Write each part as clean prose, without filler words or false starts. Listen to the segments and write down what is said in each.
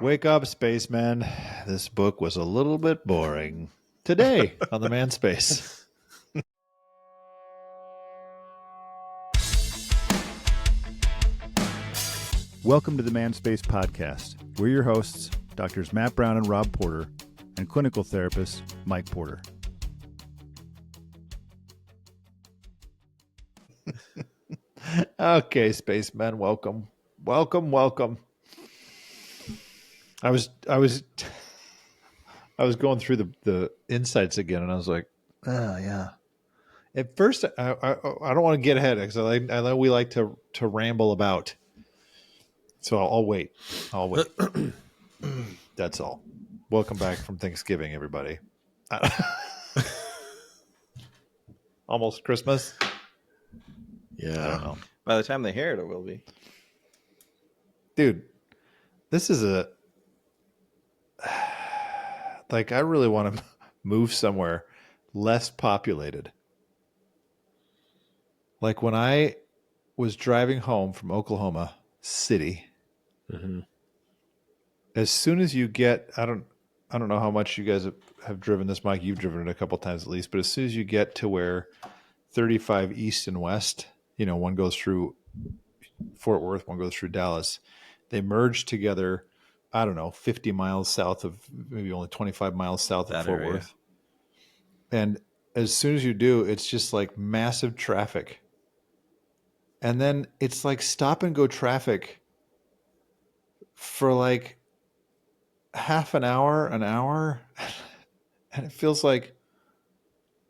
Wake up, spaceman. This book was a little bit boring. Today on the Manspace. Welcome to the Manspace podcast. We're your hosts, Doctors Matt Brown and Rob Porter, and clinical therapist Mike Porter. Okay, spacemen, welcome. Welcome. I was going through the insights again, and I was like, oh yeah. At first, I don't want to get ahead because I know we like to ramble about. So I'll wait. That's all. Welcome back from Thanksgiving, everybody. Almost Christmas. Yeah. I don't know. By the time they hear it, it will be. Dude, this is like, I really want to move somewhere less populated. Like when I was driving home from Oklahoma City, as soon as you get, I don't know how much you guys have driven this, Mike. You've driven it a couple times at least, but as soon as you get to where 35 East and West, you know, one goes through Fort Worth, one goes through Dallas, they merge together, I don't know, 50 miles south of, maybe only 25 miles south of Fort Worth. And as soon as you do, it's just like massive traffic. And then it's like stop and go traffic for like half an hour, and it feels like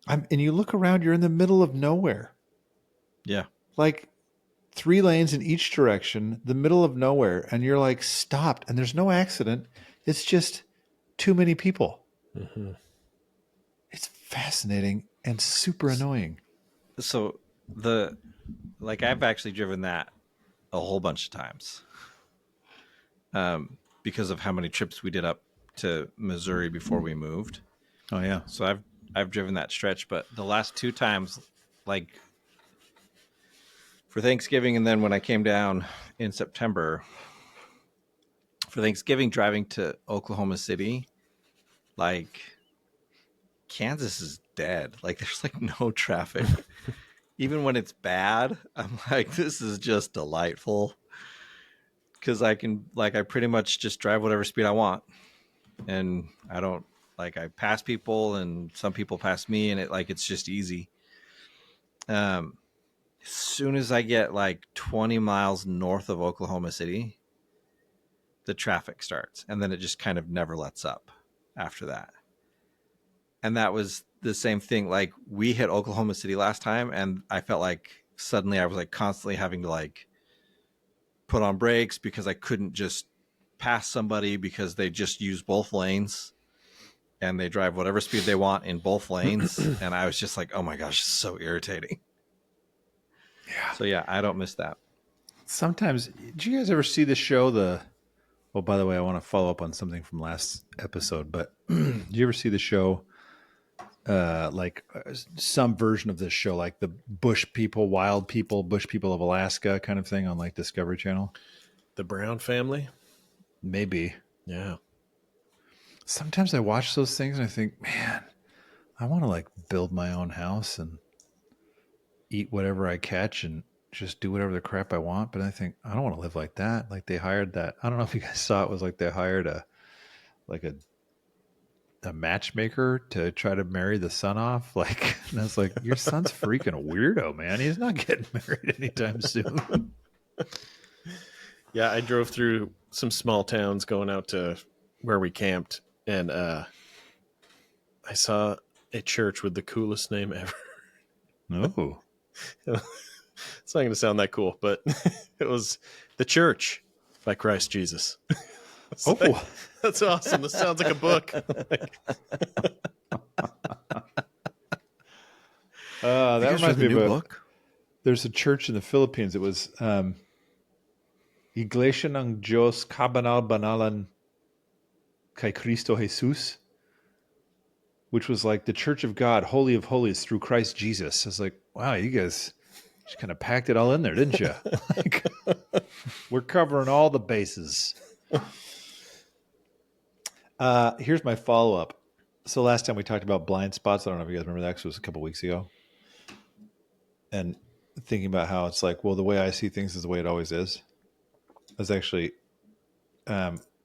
and you look around, you're in the middle of nowhere. Yeah. Like 3 lanes in each direction, the middle of nowhere, and you're like stopped, and there's no accident. It's just too many people. Mm-hmm. It's fascinating and super annoying. So I've actually driven that a whole bunch of times. Because of how many trips we did up to Missouri before we moved. Oh yeah. So I've driven that stretch, but the last 2 times, like for Thanksgiving and then when I came down in September for Thanksgiving, driving to Oklahoma City, like Kansas is dead. Like there's like no traffic. Even when it's bad, I'm like, this is just delightful. Because I pretty much just drive whatever speed I want. And I don't, I pass people and some people pass me, and it's just easy. As soon as I get like 20 miles north of Oklahoma City, the traffic starts. And then it just kind of never lets up after that. And that was the same thing. Like we hit Oklahoma City last time, and I felt like suddenly I was like constantly having to like put on brakes because I couldn't just pass somebody because they just use both lanes and they drive whatever speed they want in both lanes. And I was just like, oh my gosh, it's so irritating. Yeah. So yeah, I don't miss that. Sometimes, did you guys ever see the show, well, by the way, I want to follow up on something from last episode, but did you ever see the show, some version of this show, like the bush people of Alaska kind of thing on like Discovery Channel? The Brown family? Maybe. Yeah. Sometimes I watch those things and I think, man, I want to like build my own house and eat whatever I catch and just do whatever the crap I want. But I think I don't want to live like that. Like they hired that. I don't know if you guys saw it, was like they hired a matchmaker to try to marry the son off. Like, and I was like, your son's freaking a weirdo, man. He's not getting married anytime soon. Yeah, I drove through some small towns going out to where we camped, and I saw a church with the coolest name ever. Oh. It's not going to sound that cool, but it was The Church by Christ Jesus. Oh, like, that's awesome. This sounds like a book. That reminds me of a book. There's a church in the Philippines. It was Iglesia ng Diyos Kabanal Banalan kay Cristo Jesus, which was like the Church of God, Holy of Holies through Christ Jesus. I was like, wow, you guys just kind of packed it all in there, didn't you? Like, we're covering all the bases. Here's my follow up. So last time we talked about blind spots. I don't know if you guys remember that, 'cause it was a couple weeks ago. And thinking about how it's like, well, the way I see things is the way it always is. I was actually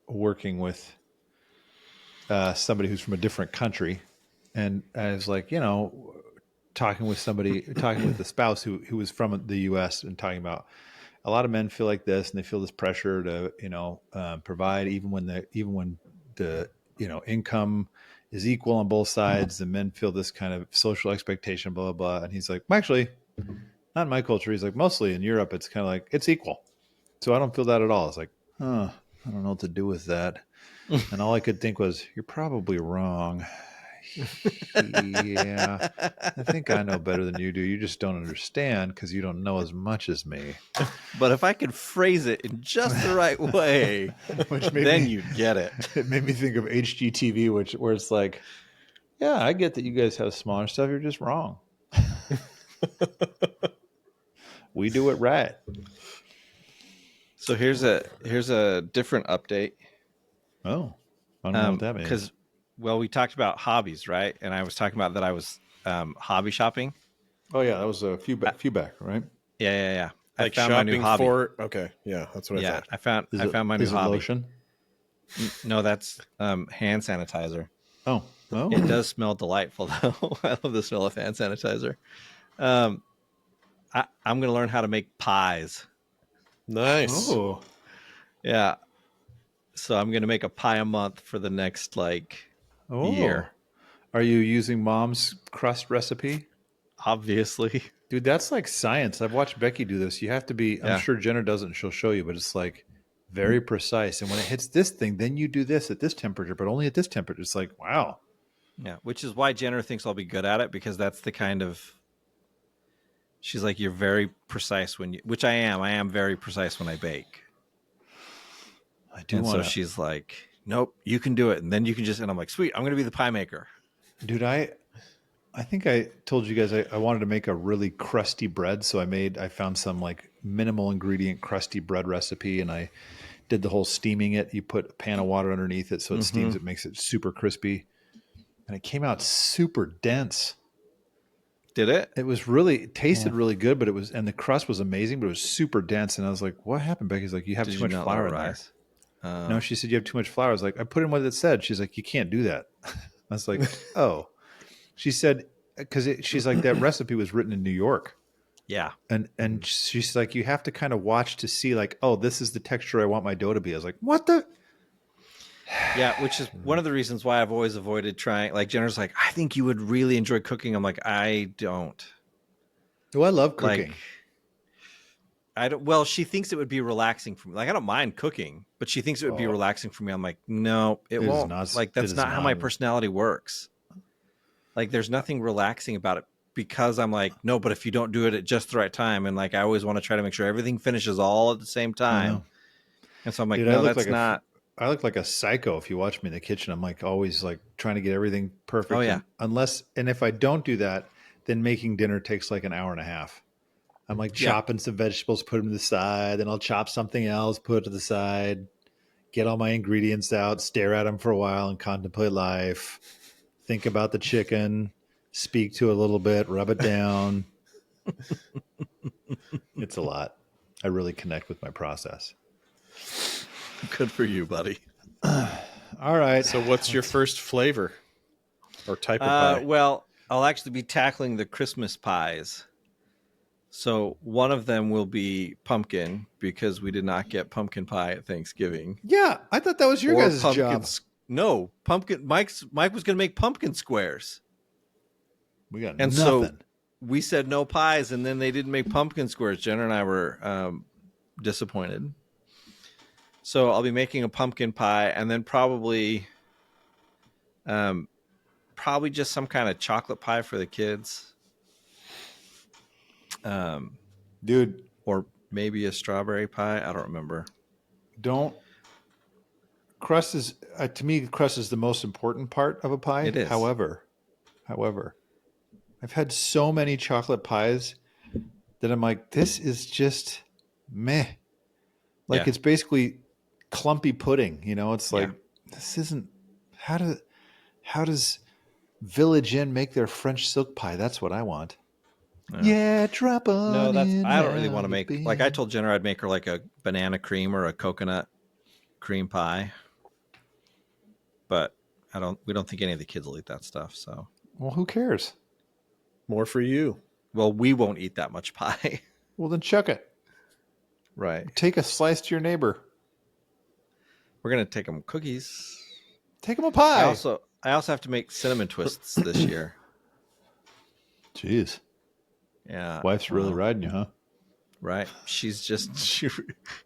working with somebody who's from a different country, and I was like, talking with the spouse who was from the U.S. and talking about a lot of men feel like this, and they feel this pressure to provide even when the income is equal on both sides. The men feel this kind of social expectation, blah blah blah. And he's like, well, actually, not in my culture. He's like, mostly in Europe, it's kind of like it's equal. So I don't feel that at all. It's like, I don't know what to do with that. And all I could think was, you're probably wrong. Yeah, I think I know better than you do. You just don't understand because you don't know as much as me. But if I could phrase it in just the right way, then you'd get it. It made me think of HGTV, where it's like, yeah, I get that you guys have smaller stuff. You're just wrong. We do it right. So here's a different update. Oh, I don't know what that means. Because, well, we talked about hobbies, right? And I was talking about that I was hobby shopping. Oh yeah, that was a few back, right? Yeah. Like I found my new hobby. Okay, yeah, that's what I thought. I found my new hobby. Lotion? No, that's hand sanitizer. Oh, it does smell delightful though. I love the smell of hand sanitizer. I'm going to learn how to make pies. Nice. Oh, yeah. So I'm going to make a pie a month for the next year. Are you using mom's crust recipe? Obviously. Dude, that's like science. I've watched Becky do this. You have to be, I'm sure Jenna does it and she'll show you, but it's like very precise. And when it hits this thing, then you do this at this temperature, but only at this temperature. It's like, wow. Yeah, which is why Jenna thinks I'll be good at it, because that's the kind of, she's like, you're very precise which I am. I am very precise when I bake. I do. So she's like, nope, you can do it. And then you can and I'm like, sweet, I'm going to be the pie maker. Dude, I think I told you guys I wanted to make a really crusty bread. So I found some like minimal ingredient crusty bread recipe, and I did the whole steaming it. You put a pan of water underneath it so it steams. It makes it super crispy. And it came out super dense. Did it? It tasted really good, but and the crust was amazing, but it was super dense. And I was like, what happened? Becky's like, you have too much flour in there. No, she said you have too much flour. I was like, I put in what it said. She's like, you can't do that. I was like, oh. She said, because she's like, that recipe was written in New York. Yeah. And she's like, you have to kind of watch to see like, oh, this is the texture I want my dough to be. I was like, what the? Yeah, which is one of the reasons why I've always avoided trying. Like Jenner's like, I think you would really enjoy cooking. I'm like, I don't. Oh, I love cooking. Like, I don't. Well, she thinks it would be relaxing for me. Like, I don't mind cooking, but she thinks it would be relaxing for me. I'm like, no, it won't. Like, that's not how my personality works. Like, there's nothing relaxing about it, because I'm like, no, but if you don't do it at just the right time, and like, I always want to try to make sure everything finishes all at the same time. And so I'm like, dude, no, that's not. I look like a psycho if you watch me in the kitchen. I'm like always like trying to get everything perfect. Oh yeah. And if I don't do that, then making dinner takes like an hour and a half. I'm like chopping some vegetables, put them to the side, then I'll chop something else, put it to the side, get all my ingredients out, stare at them for a while and contemplate life, think about the chicken, speak to it a little bit, rub it down. It's a lot. I really connect with my process. Good for you, buddy. All right. So what's your first flavor or type of pie? Well, I'll actually be tackling the Christmas pies. So one of them will be pumpkin, because we did not get pumpkin pie at Thanksgiving. Yeah, I thought that was your guys' job. No, pumpkin. Mike was going to make pumpkin squares. We got and nothing. So we said no pies, and then they didn't make pumpkin squares. Jenna and I were disappointed. So I'll be making a pumpkin pie, and then probably just some kind of chocolate pie for the kids. Dude, or maybe a strawberry pie. I don't remember. Crust is to me, crust is the most important part of a pie. It is. However, I've had so many chocolate pies that I'm like, this is just meh. Like it's basically clumpy pudding. It's like this isn't how does Village Inn make their French silk pie? That's what I want. Yeah, drop on No, in. I don't really how want to you make. been. Like I told Jenner, I'd make her like a banana cream or a coconut cream pie. But we don't think any of the kids will eat that stuff. So, Well, who cares? More for you. well, we won't eat that much pie. Well, then chuck it. Right. Take a slice to your neighbor. We're going to take them cookies. Take him a pie. I also have to make cinnamon twists this year. Jeez. Yeah. Wife's really well, riding you, huh? Right. She's just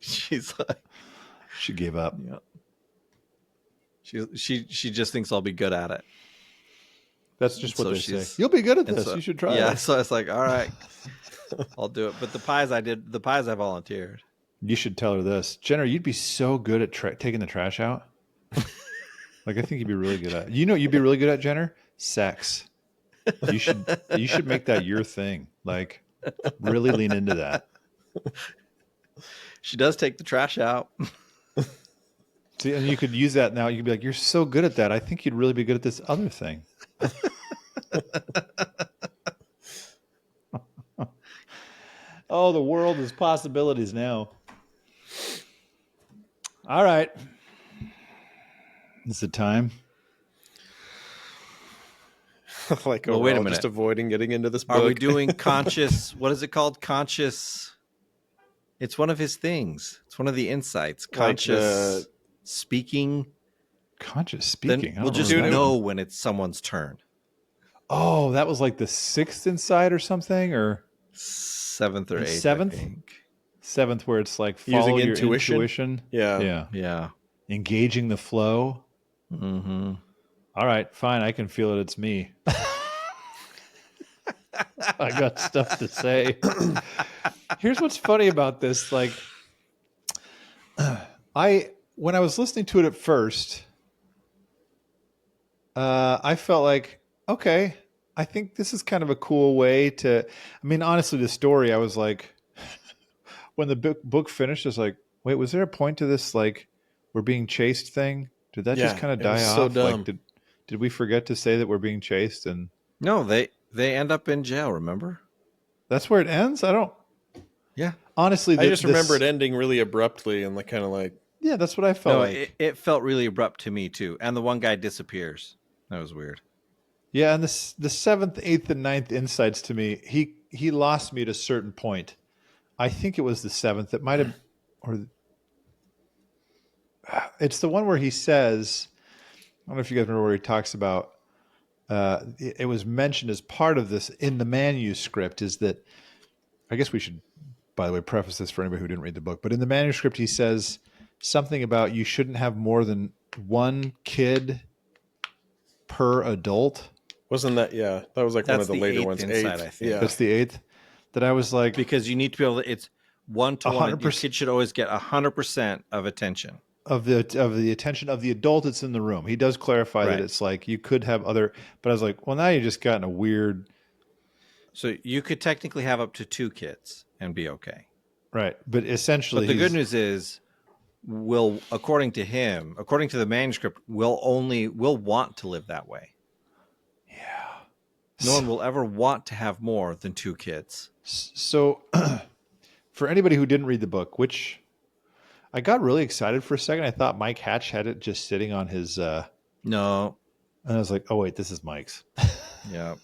she's like She gave up. yeah. She just thinks I'll be good at it. That's just what So they say. she's- You'll be good at and this. so- You should try Yeah, it. so it's like, all right, I'll do it. But the pies I volunteered. You should tell her this. Jenner, you'd be so good at taking the trash out. Like, I think you'd be really good at. You know, you'd be really good at, Jenner? Sex. You should make that your thing. Like, really lean into that. She does take the trash out. See, and you could use that now. You could be like, you're so good at that. I think you'd really be good at this other thing. Oh, the world is possibilities now. All right. Is it time? Like, Well, wait a overall, minute. just avoiding getting into this book. Are we doing conscious? What is it called? Conscious. It's one of his things. It's one of the insights. Conscious speaking. Conscious Then speaking. we'll just know when it's someone's turn. Oh, that was like the 6th insight or something, or 7th or 8th. 7th? I think. 7th, where it's like Using follow your intuition? intuition. Yeah. Yeah. Yeah. Engaging the flow. Mm-hmm. All right, fine. I can feel it. It's me. I got stuff to say. Here's what's funny about this. Like, when I was listening to it at first, I felt like, okay, I think this is kind of a cool way to. I mean, honestly, the story, I was like, when the book finished, I was like, wait, was there a point to this? Like, we're being chased thing? Did that just kind of it die was off? so dumb. Like, did we forget to say that we're being chased? And No, they end up in jail. Remember? that's where it ends. I don't. Yeah. Honestly, I just remember it ending really abruptly and like kind of like, Yeah, that's what I felt No, like. it felt really abrupt to me too. And the one guy disappears. That was weird. Yeah, and the 7th, 8th, and 9th insights to me, he lost me at a certain point. I think it was the 7th. It might have, or it's the one where he says, I don't know if you guys remember where he talks about. It was mentioned as part of this in the manuscript. Is that? I guess we should, by the way, preface this for anybody who didn't read the book. But in the manuscript, he says something about you shouldn't have more than one kid per adult. wasn't that? Yeah, that was like That's one of the the later 8th ones. insight, 8th. I think. Yeah. That's the 8th. That I was like, Because you need to be able to, it's 1-to-1. Your 100%. kid should always get 100% of attention. of the attention of the adult that's in the room. He does clarify that Right. it's like you could have other, but I was like, well, now you just got in a weird, So you could technically have up to 2 kids and be okay. right? But essentially, But the good news is, according to him, according to the manuscript, we'll want to live that way. yeah. No one will ever want to have more than 2 kids. So, for anybody who didn't read the book, which I got really excited for a second, I thought Mike Hatch had it just sitting on his, No. and I was like, oh wait, this is Mike's. Yeah.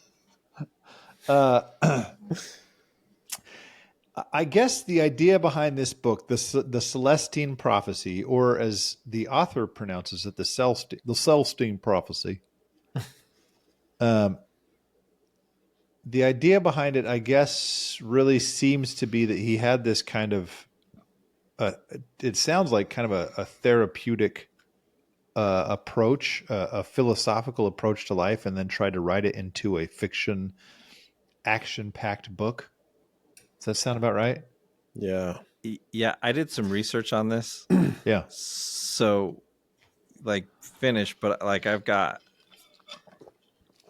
I guess the idea behind this book, the Celestine Prophecy, or as the author pronounces it, the Celestine Prophecy. The idea behind it, I guess, really seems to be that he had this kind of, it sounds like kind of a therapeutic approach, a philosophical approach to life, and then tried to write it into a fiction, action-packed book. Does that sound about right? Yeah. Yeah, I did some research on this. Yeah. So, like, finish, but like I've got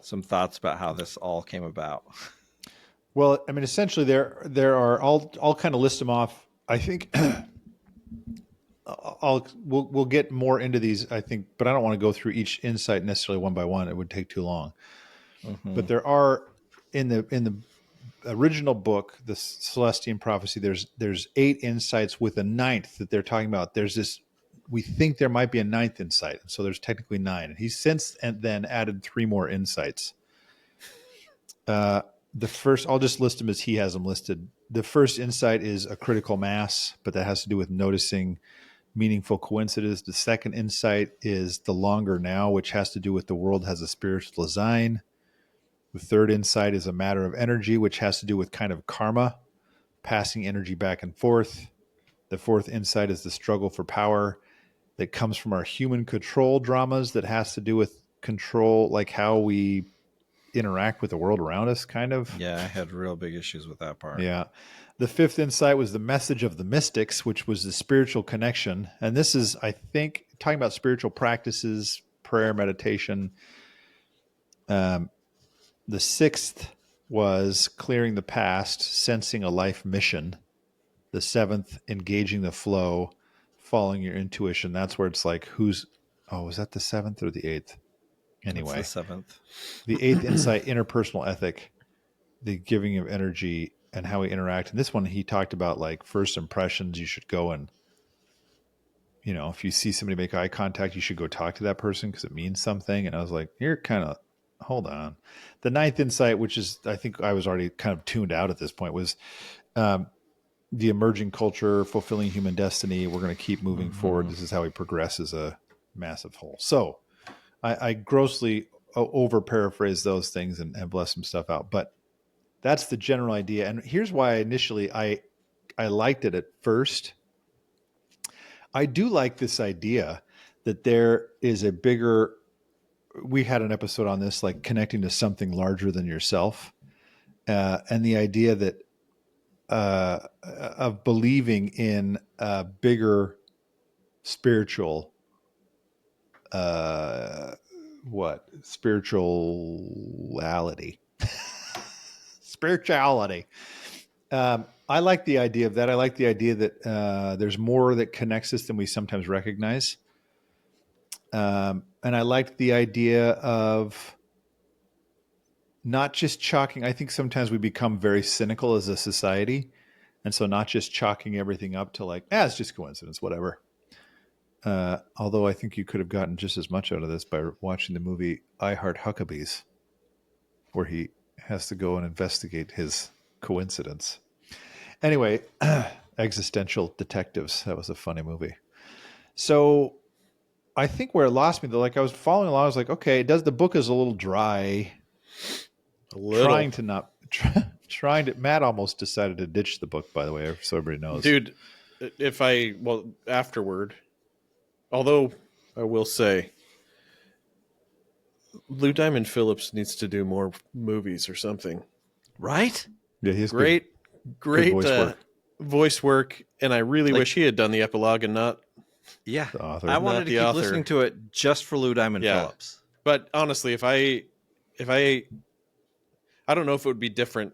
some thoughts about how this all came about. Well, I mean, essentially, there are, I'll kind of list them off. I think we'll get more into these, I think, but I don't want to go through each insight necessarily one by one. It would take too long. Mm-hmm. But there are in the original book, the Celestine Prophecy, there's 8 insights with a ninth that they're talking about. There's this, we think there might be a ninth insight, so there's technically 9. And he's since and then added 3 more insights. The first, I'll just list them as he has them listed. The first insight is a critical mass, but that has to do with noticing meaningful coincidence. The second insight is the longer now, which has to do with the world has a spiritual design. The third insight is a matter of energy, which has to do with kind of karma, passing energy back and forth. The fourth insight is the struggle for power that comes from our human control dramas that has to do with control, like how we interact with the world around us, kind of. Yeah, I had real big issues with that part. Yeah. The fifth insight was the message of the mystics, which was the spiritual connection. And this is, I think, talking about spiritual practices, prayer, meditation. The sixth was clearing the past, sensing a life mission. The seventh, engaging the flow, following your intuition. That's where it's like, was that the seventh or the eighth? Anyway, that's the 7th. The eighth insight, interpersonal ethic, the giving of energy and how we interact. And this one, he talked about like first impressions. You should go and, if you see somebody make eye contact, you should go talk to that person because it means something. And I was like, you're kind of, hold on. The ninth insight, which is, I think I was already kind of tuned out at this point, was the emerging culture, fulfilling human destiny. We're going to keep moving forward. This is how we progress as a massive whole. So I grossly over paraphrase those things and bless some stuff out, but that's the general idea. And here's why initially I liked it at first. I do like this idea that there is a bigger, we had an episode on this, like connecting to something larger than yourself. And the idea that of believing in a bigger spiritual, spirituality. Spirituality. I like the idea of that. I like the idea that there's more that connects us than we sometimes recognize. And I liked the idea of not just chalking. I think sometimes we become very cynical as a society. And so not just chalking everything up to like, it's just coincidence, whatever. Although I think you could have gotten just as much out of this by watching the movie I Heart Huckabees, where he has to go and investigate his coincidence. Anyway, Existential Detectives. That was a funny movie. So I think where it lost me, though, like I was following along, I was like, okay, the book is a little dry. A little. Trying to, Matt almost decided to ditch the book, by the way, so everybody knows. Dude, afterward, although I will say, Lou Diamond Phillips needs to do more movies or something. Right? Yeah, he's great voice work, and I really Like- wish he had done the epilogue and not. Yeah. The author. I wanted Not to the keep author. listening to it just for Lou Diamond Yeah. Phillips. But honestly, if I don't know if it would be different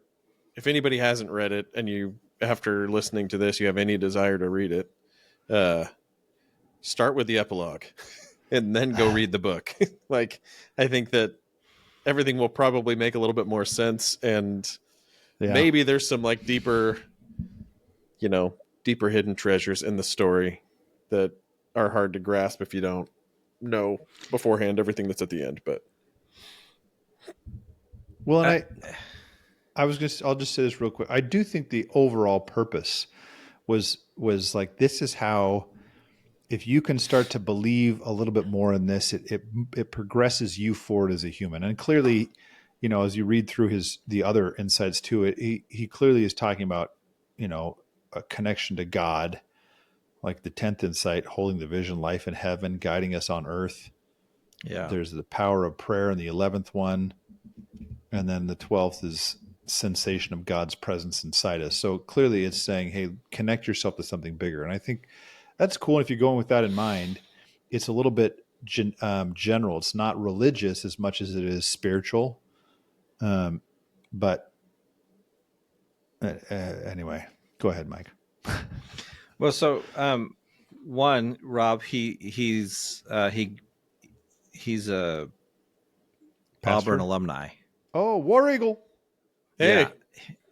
if anybody hasn't read it and you, after listening to this, you have any desire to read it. Start with the epilogue and then go read the book. Like, I think that everything will probably make a little bit more sense, and maybe there's some like deeper hidden treasures in the story that are hard to grasp if you don't know beforehand everything that's at the end. But Well, and I'll just say this real quick. I do think the overall purpose was like, this is how, if you can start to believe a little bit more in this, it progresses you forward as a human. And clearly, as you read through the other insights to it, he clearly is talking about, a connection to God, like the 10th insight, holding the vision, life in heaven, guiding us on earth. Yeah. There's the power of prayer in the 11th one. And then the 12th is sensation of God's presence inside us. So clearly it's saying, hey, connect yourself to something bigger. And I think that's cool. And if you're going with that in mind, it's a little bit general. It's not religious as much as it is spiritual. But anyway, go ahead, Mike. Well, so one, Rob, he's a Pastor? Auburn alumni. Oh, War Eagle. Hey,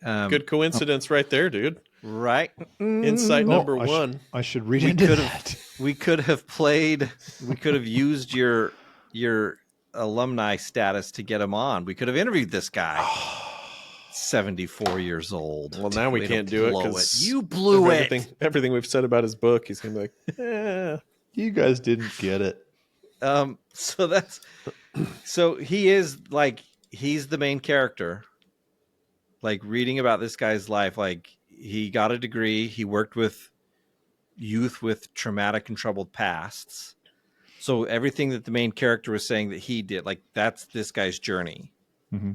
Yeah. good coincidence right there, dude. Right. Insight number I one. I should read We into could that. have we could have used your alumni status to get him on. We could have interviewed this guy. 74 years old. Well, now we Way to can't do it blow because you blew everything we've said about his book. He's gonna be like, You guys didn't get it. So he is like, he's the main character. Like, reading about this guy's life, like, he got a degree, he worked with youth with traumatic and troubled pasts. So everything that the main character was saying that he did, like, that's this guy's journey. Mm-hmm.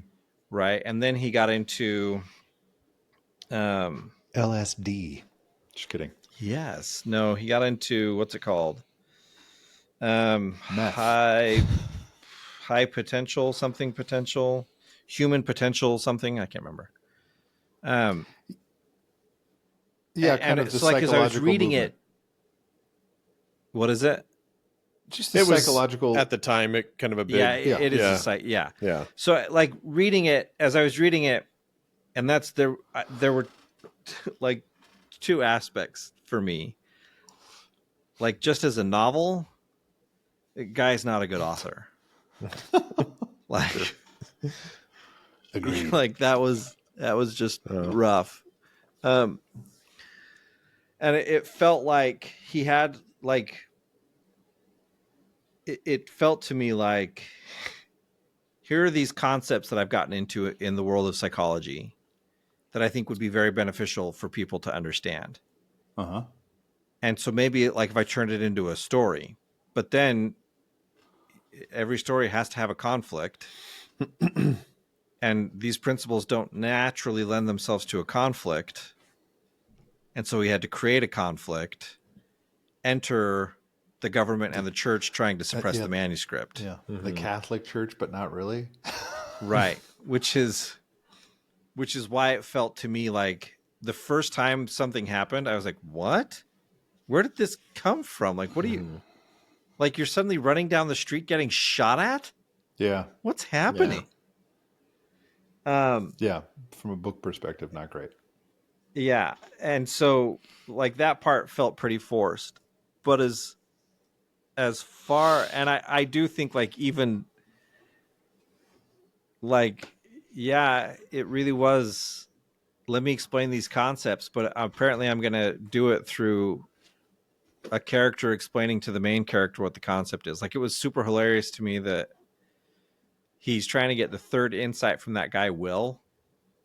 Right. And then he got into LSD. Just kidding. yes. No, he got into, what's it called? Meth. High potential, human potential, something. I can't remember. Yeah, and kind of it's the like, as I was psychological reading movement. it, what is it? Just the it was psychological. at the time it kind of a big It is Yeah. a site. Yeah. yeah. So, like, reading it, as I was reading it, and that's there were like two aspects for me. Like, just as a novel, the guy's not a good author. Like, Agreed. like that was just rough. And it felt like he had, like, it felt to me like, here are these concepts that I've gotten into in the world of psychology that I think would be very beneficial for people to understand. Uh-huh. And so maybe, like, if I turned it into a story, but then every story has to have a conflict. And these principles don't naturally lend themselves to a conflict. And so we had to create a conflict, enter the government and the church trying to suppress yeah. the manuscript. Yeah. The Catholic Church, but not really. Right. Which is why it felt to me like the first time something happened, I was like, what? Where did this come from? Like, what are you, like, you're suddenly running down the street getting shot at? Yeah. What's happening? Yeah. From a book perspective, not great. Yeah. And so, like, that part felt pretty forced. But as far, and I do think, like, even, like, yeah, it really was, let me explain these concepts, but apparently I'm going to do it through a character explaining to the main character what the concept is. Like, it was super hilarious to me that he's trying to get the third insight from that guy, Will,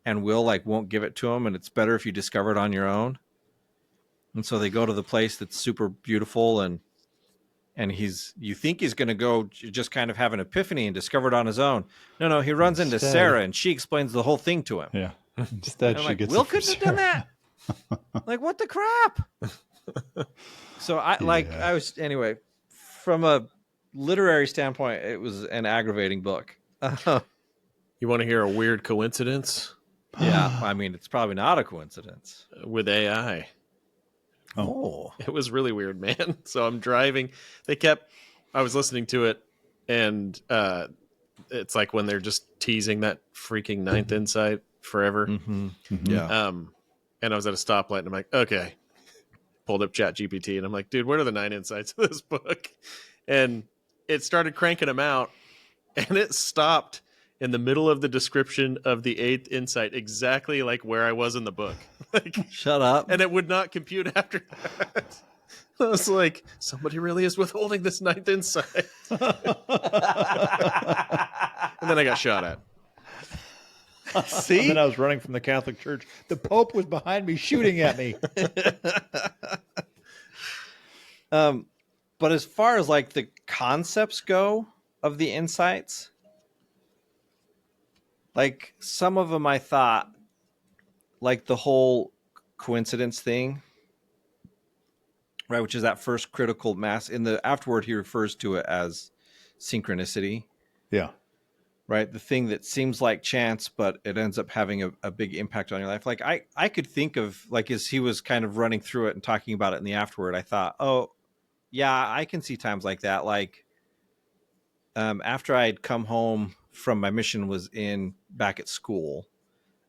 and Will, like, won't give it to him, and it's better if you discover it on your own. And so they go to the place that's super beautiful, and you think he's going to go just kind of have an epiphany and discover it on his own. No, he runs into Sarah, and she explains the whole thing to him. Yeah. Instead, I'm she like, gets Will it from couldn't have done Sarah. that. Like, what the crap? So I was, anyway, from a literary standpoint, it was an aggravating book. You want to hear a weird coincidence Yeah, I mean, it's probably not a coincidence. with AI? Oh. It was really weird, man. So I'm driving. I was listening to it, and it's like when they're just teasing that freaking ninth insight forever. Mm-hmm. Mhm. Yeah. And I was at a stoplight, and I'm like, okay. Pulled up ChatGPT, and I'm like, dude, what are the 9 insights of this book? And it started cranking them out, and it stopped in the middle of the description of the 8th insight, exactly like where I was in the book. Like, Shut up. and it would not compute after that. I was like, somebody really is withholding this 9th insight. And then I got shot at. See? And then I was running from the Catholic Church. The Pope was behind me shooting at me. But as far as, like, the concepts go of the insights, like, some of them I thought, like the whole coincidence thing, right, which is that first critical mass. In the afterword, he refers to it as synchronicity. Yeah. Right, the thing that seems like chance, but it ends up having a big impact on your life. Like, I could think of, like, as he was kind of running through it and talking about it in the afterword, I thought, oh, Yeah, I can see times like that. Like after I'd come home from my mission was in back at school.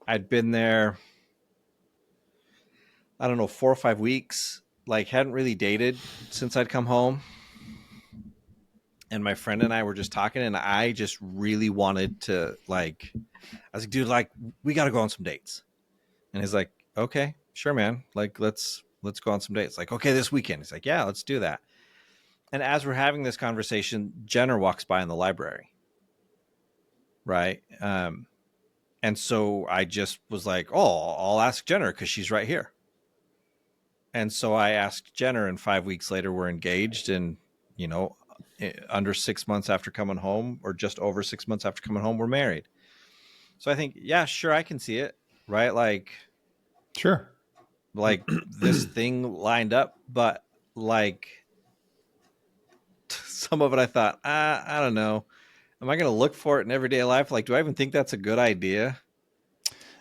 I'd been there, I don't know, 4 or 5 weeks. Like hadn't really dated since I'd come home. And my friend and I were just talking, and I just really wanted to like. I was like, dude, like we got to go on some dates. And he's like, okay, sure, man. Like let's go on some dates. Like, okay, this weekend. He's like, yeah, let's do that. And as we're having this conversation, Jenner walks by in the library, right? And so I just was like, oh, I'll ask Jenner because she's right here. And so I asked Jenner, and 5 weeks later, we're engaged. And, you know, under 6 months after coming home, or just over 6 months after coming home, we're married. So I think, yeah, sure, I can see it, right? Sure. Like this thing lined up, but like some of it I thought, I don't know. Am I going to look for it in everyday life? Like, do I even think that's a good idea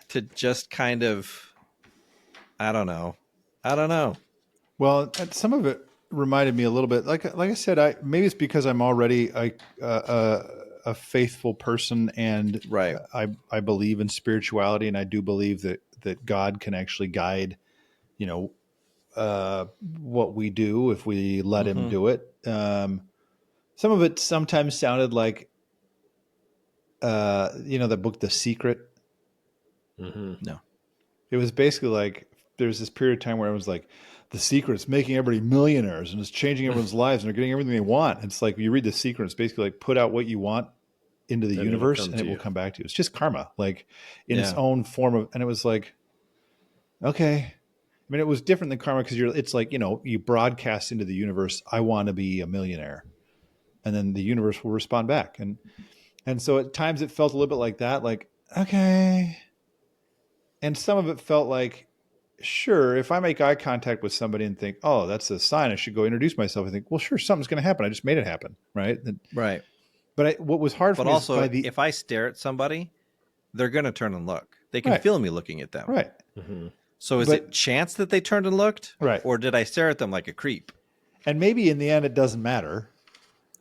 to just kind of, I don't know. I don't know. Well, some of it reminded me a little bit, like I said, maybe it's because I'm already a faithful person, and Right. I believe in spirituality, and I do believe that God can actually guide, you know, what we do if we let Him do it. Some of it sometimes sounded like, the book The Secret. No. It was basically like there's this period of time where it was like The Secret's making everybody millionaires and it's changing everyone's lives and they're getting everything they want. It's like you read The Secret, it's basically like put out what you want into the And it'll universe come and to it will you. come back to you. It's just karma, like in its Yeah. own form of, and it was like, okay. I mean, it was different than karma because it's like, you broadcast into the universe, I want to be a millionaire. And then the universe will respond back. And so at times it felt a little bit like that, like, okay. And some of it felt like, sure, if I make eye contact with somebody and think, oh, that's a sign I should go introduce myself, I think, well, sure, something's going to happen. I just made it happen. Right. Right. But what was hard for But me is also, if I stare at somebody, they're going to turn and look. They can right, feel me looking at them. right. So is But it chance that they turned and looked? right. Or did I stare at them like a creep? And maybe in the end, it doesn't matter.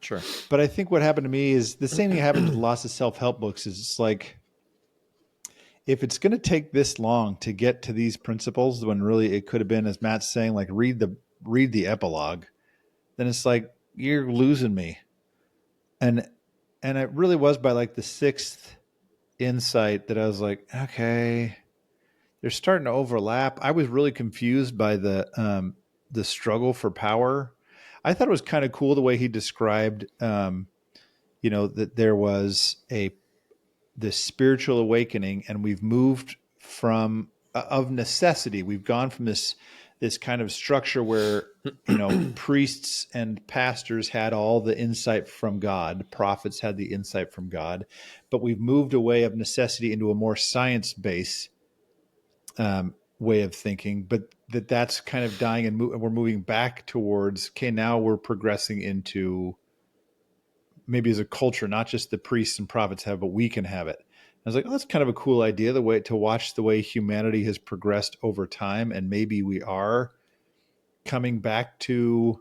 Sure. But I think what happened to me is the same thing happened to lots of self-help books. Is it's like, if it's going to take this long to get to these principles, when really it could have been, as Matt's saying, like read the epilogue, then it's like you're losing me. And it really was by like the sixth insight that I was like, okay, they're starting to overlap. I was really confused by the struggle for power. I thought it was kind of cool the way he described, that there was this spiritual awakening, and we've moved from of necessity. We've gone from this kind of structure where priests and pastors had all the insight from God, prophets had the insight from God, but we've moved away of necessity into a more science-based way of thinking. But that's kind of dying, and we're moving back towards, okay, now we're progressing into maybe as a culture, not just the priests and prophets have, but we can have it. I was like, oh, that's kind of a cool idea, the way to watch the way humanity has progressed over time. And maybe we are coming back to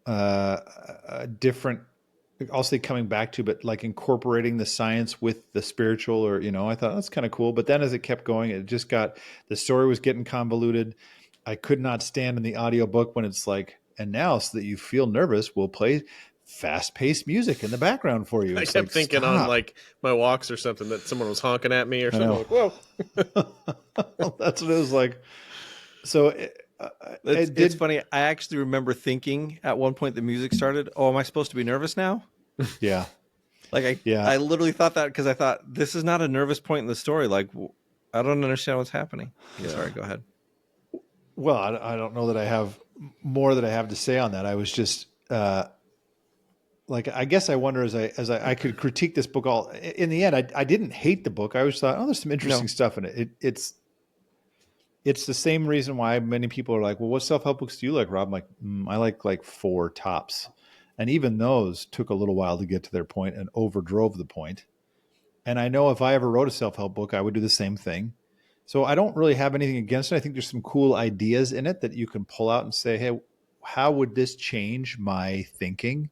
a different, I'll say coming back to, but like incorporating the science with the spiritual, or, I thought that's kind of cool. But then as it kept going, the story was getting convoluted. I could not stand in the audiobook when it's like, and now so that you feel nervous, we'll play fast-paced music in the background for you. I It's kept like, thinking stop. on like my walks or something that someone was honking at me or I something. know. Like, whoa. That's what it was like. So It's funny. I actually remember thinking at one point the music started, oh, am I supposed to be nervous now? Yeah. Like Yeah. I literally thought that because I thought this is not a nervous point in the story. Like I don't understand what's happening. Okay, sorry, go ahead. Well, I don't know that I have more that I have to say on that. I was just like, I guess I wonder as I could critique this book all in the end. I didn't hate the book. I always thought, oh, there's some interesting stuff in it. It's the same reason why many people are like, well, what self-help books do you like, Rob? I'm like, I like 4 tops. And even those took a little while to get to their point and overdrove the point. And I know if I ever wrote a self-help book, I would do the same thing. So I don't really have anything against it. I think there's some cool ideas in it that you can pull out and say, hey, how would this change my thinking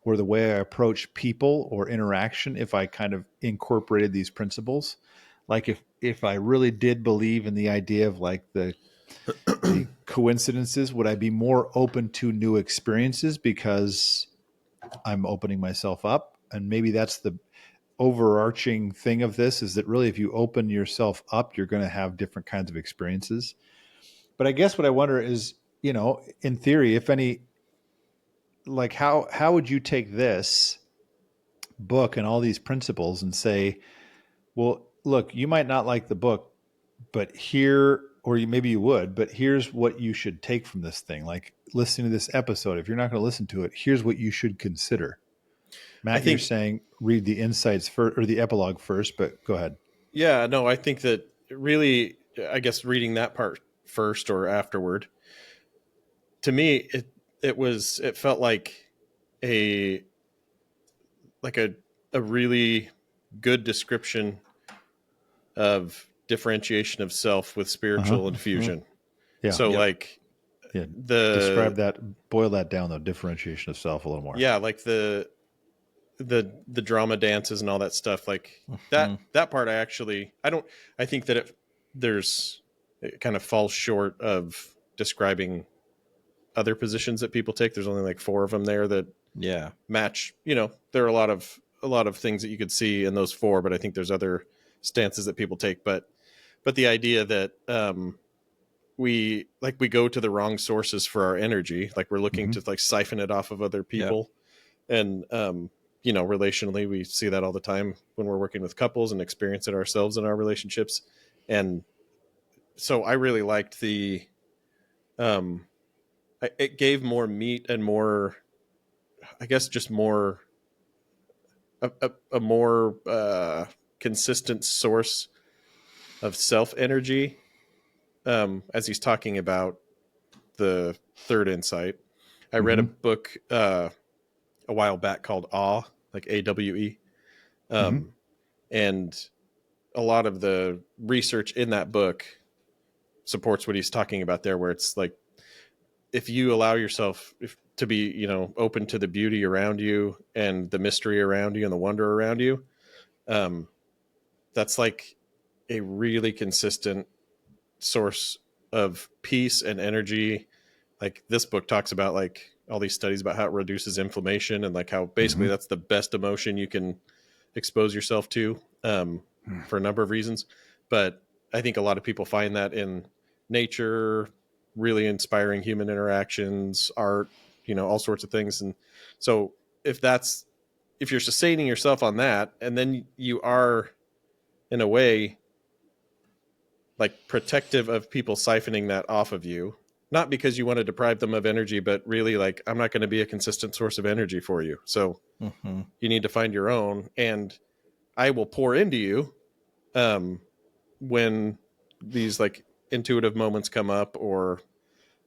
or the way I approach people or interaction if I kind of incorporated these principles? Like if I really did believe in the idea of like the coincidences, would I be more open to new experiences because I'm opening myself up? And maybe that's the overarching thing of this, is that really if you open yourself up, you're going to have different kinds of experiences. But I guess what I wonder is, in theory, if any, like how would you take this book and all these principles and say, well, look, you might not like the book, but maybe you would, but here's what you should take from this thing. Like listening to this episode, if you're not going to listen to it, here's what you should consider. I Matt, you're think, saying read the insights first or the epilogue first, but go ahead. yeah, no, I think that really, I guess reading that part first or afterward, to me, it felt like a like a really good description of differentiation of self with spiritual infusion. Yeah. So Yep. like Yeah. the Describe that, boil that down, though, differentiation of self a little more. yeah, like the drama dances and all that stuff, like that part I think that it kind of falls short of describing other positions that people take. There's only like 4 of them there that Yeah. match, there are a lot of things that you could see in those 4, but I think there's other stances that people take, but the idea that we go to the wrong sources for our energy, like we're looking to like siphon it off of other people. And relationally, we see that all the time when we're working with couples and experience it ourselves in our relationships. And so I really liked it gave more meat and more, I guess, just more a more consistent source of self energy, as he's talking about the third insight. I read a book a while back called Awe, like AWE. And a lot of the research in that book supports what he's talking about there, where it's like, if you allow yourself to be, open to the beauty around you and the mystery around you and the wonder around you, that's like a really consistent source of peace and energy. Like this book talks about like all these studies about how it reduces inflammation and like how basically that's the best emotion you can expose yourself to, for a number of reasons. But I think a lot of people find that in nature, really inspiring human interactions, art, all sorts of things. And so if you're sustaining yourself on that, and then you are in a way like protective of people siphoning that off of you, not because you want to deprive them of energy, but really like, I'm not going to be a consistent source of energy for you. So you need to find your own, and I will pour into you when these like intuitive moments come up, or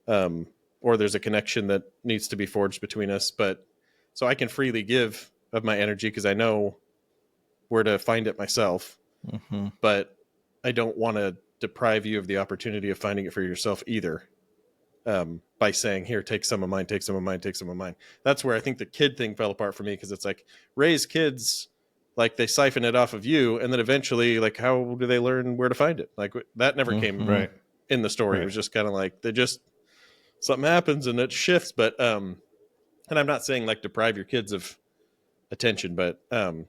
there's a connection that needs to be forged between us. But so I can freely give of my energy because I know where to find it myself. But I don't want to deprive you of the opportunity of finding it for yourself either, by saying, here, take some of mine, take some of mine, take some of mine. That's where I think the kid thing fell apart for me, because it's like, raise kids like they siphon it off of you, and then eventually, like, how do they learn where to find it? Like that never came Right. in the story. It was just kind of like something happens and it shifts. But and I'm not saying like deprive your kids of attention, but I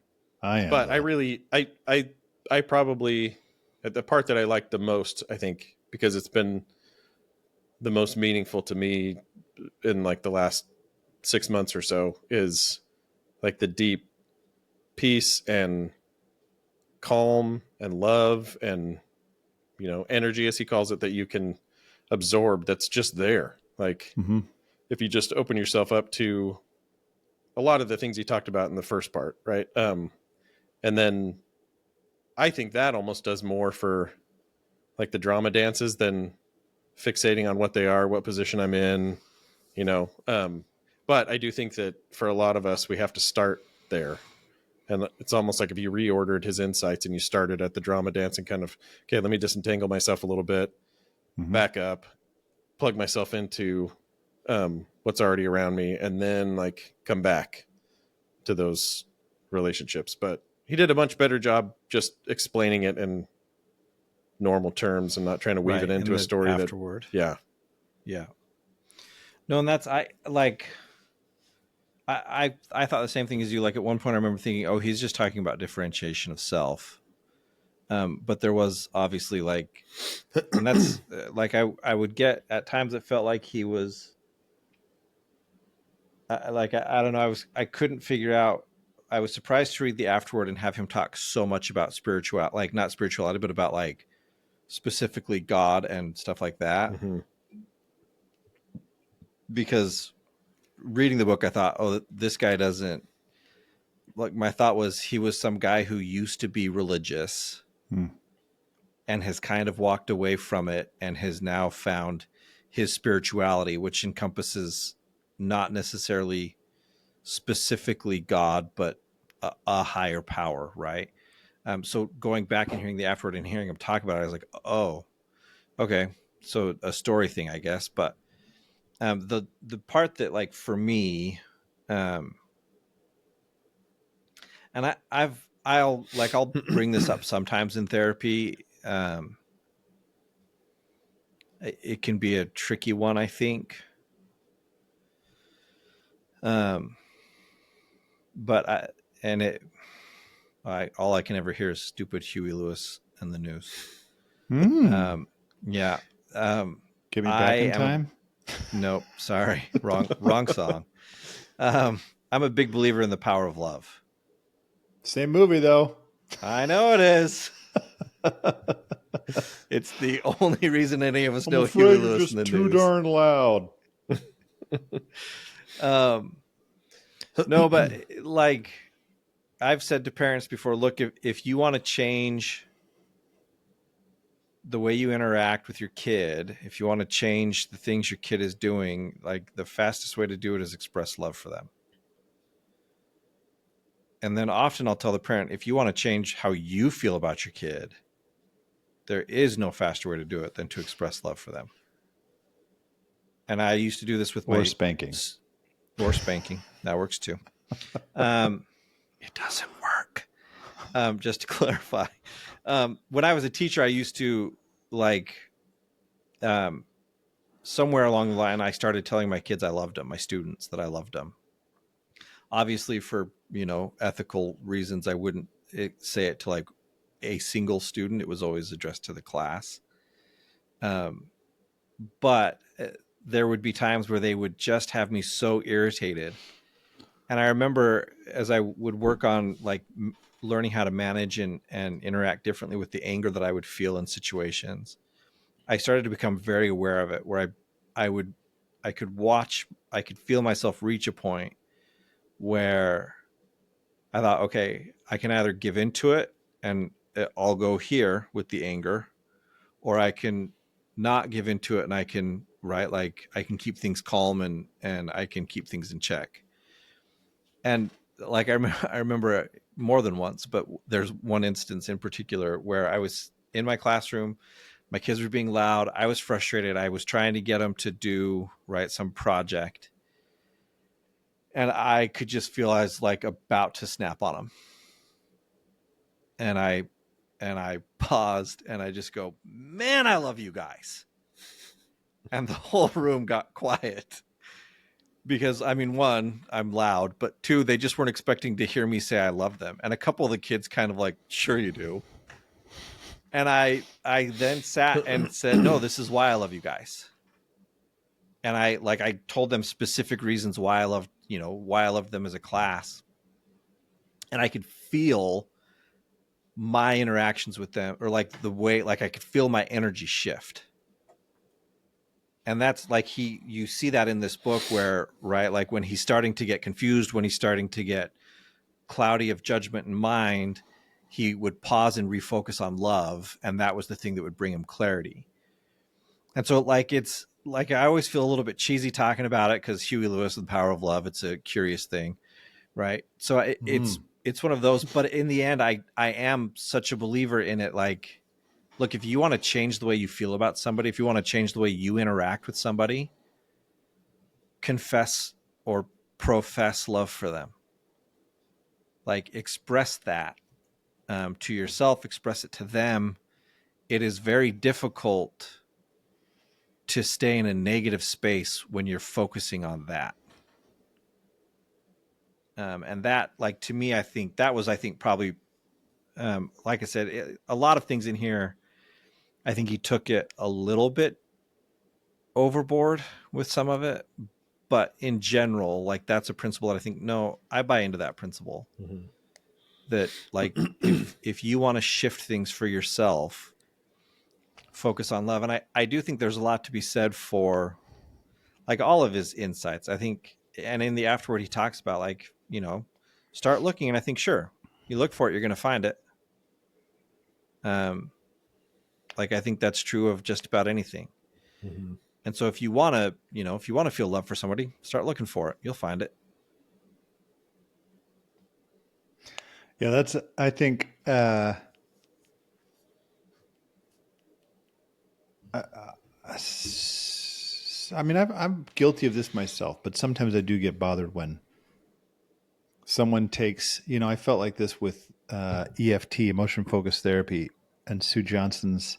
probably, the part that I like the most, I think, because it's been the most meaningful to me in like the last 6 months or so, is like the deep peace and calm and love and, energy, as he calls it, that you can absorb, that's just there. Like if you just open yourself up to a lot of the things he talked about in the first part, right? And then I think that almost does more for like the drama dances than fixating on what they are, what position I'm in, but I do think that for a lot of us, we have to start there. And it's almost like if you reordered his insights and you started at the drama dance and kind of, okay, let me disentangle myself a little bit, back up, plug myself into what's already around me, and then like come back to those relationships. But he did a much better job just explaining it in normal terms and not trying to weave it into a story afterward. Yeah. No, and that's I thought the same thing as you. Like at one point, I remember thinking, "Oh, he's just talking about differentiation of self." But there was obviously like, and that's like I would get at times it felt like he was I don't know, I couldn't figure out. I was surprised to read the afterword and have him talk so much about spirituality, like not spirituality, but about like specifically God and stuff like that. Mm-hmm. Because reading the book, I thought, oh, this guy doesn't like. My thought was he was some guy who used to be religious and has kind of walked away from it and has now found his spirituality, which encompasses not necessarily specifically God, but a higher power, right? So going back and hearing the afterword and hearing him talk about it, I was like, oh, okay, so a story thing, I guess. But the part that like for me, and I'll bring this up sometimes in therapy. It can be a tricky one, I think. But all I can ever hear is stupid Huey Lewis and the news. Yeah. Get me back in time. Nope. Sorry. Wrong song. I'm a big believer in the power of love. Same movie though. I know it is. It's the only reason any of us know Huey Lewis and the too news. Darn loud. No, but like I've said to parents before, look, if you want to change the way you interact with your kid, if you want to change the things your kid is doing, like the fastest way to do it is express love for them. And then often I'll tell the parent, if you want to change how you feel about your kid, there is no faster way to do it than to express love for them. And I used to do this with spanking. Or spanking. That works too. It doesn't work. Just to clarify. When I was a teacher, I used to somewhere along the line, I started telling my kids I loved them, my students that I loved them. Obviously for, ethical reasons, I wouldn't say it to like a single student. It was always addressed to the class. But there would be times where they would just have me so irritated. And I remember as I would work on like learning how to manage and interact differently with the anger that I would feel in situations, I started to become very aware of it, where I could feel myself reach a point where I thought, okay, I can either give into it and I'll go here with the anger, or I can not give into it and I can, I can keep things calm and I can keep things in check. And like, I remember more than once, but there's one instance in particular where I was in my classroom, my kids were being loud. I was frustrated. I was trying to get them to do some project. And I could just feel I was like about to snap on them. And I paused and I just go, man, I love you guys. And the whole room got quiet. Because, I mean, one, I'm loud, but two, they just weren't expecting to hear me say I love them. And a couple of the kids kind of like, sure you do. And I then sat and said, no, this is why I love you guys. And I told them specific reasons why I loved them as a class. And I could feel my interactions with them, or like the way, like I could feel my energy shift. And that's like you see that in this book where, like when he's starting to get confused, when he's starting to get cloudy of judgment in mind, he would pause and refocus on love. And that was the thing that would bring him clarity. And so it's like, I always feel a little bit cheesy talking about it because Huey Lewis and the Power of Love, it's a curious thing. Right. So it's one of those, but in the end, I am such a believer in it. Like, look, if you want to change the way you feel about somebody, if you want to change the way you interact with somebody, confess or profess love for them. Like express that to yourself, express it to them. It is very difficult to stay in a negative space when you're focusing on that. And that, like, to me, I think that was, probably, like I said, a lot of things in here, I think he took it a little bit overboard with some of it. But in general, like, that's a principle that I think, no, I buy into that principle. Mm-hmm. That, like, if you want to shift things for yourself, focus on love. And I do think there's a lot to be said for, like, all of his insights, I think. And in the afterword, he talks about, like, start looking. And I think, sure, you look for it, you're going to find it. Like, I think that's true of just about anything. Mm-hmm. And so if you want to feel love for somebody, start looking for it. You'll find it. Yeah, that's, I think, I mean, I'm guilty of this myself, but sometimes I do get bothered when someone takes, I felt like this with EFT, emotion focused therapy, and Sue Johnson's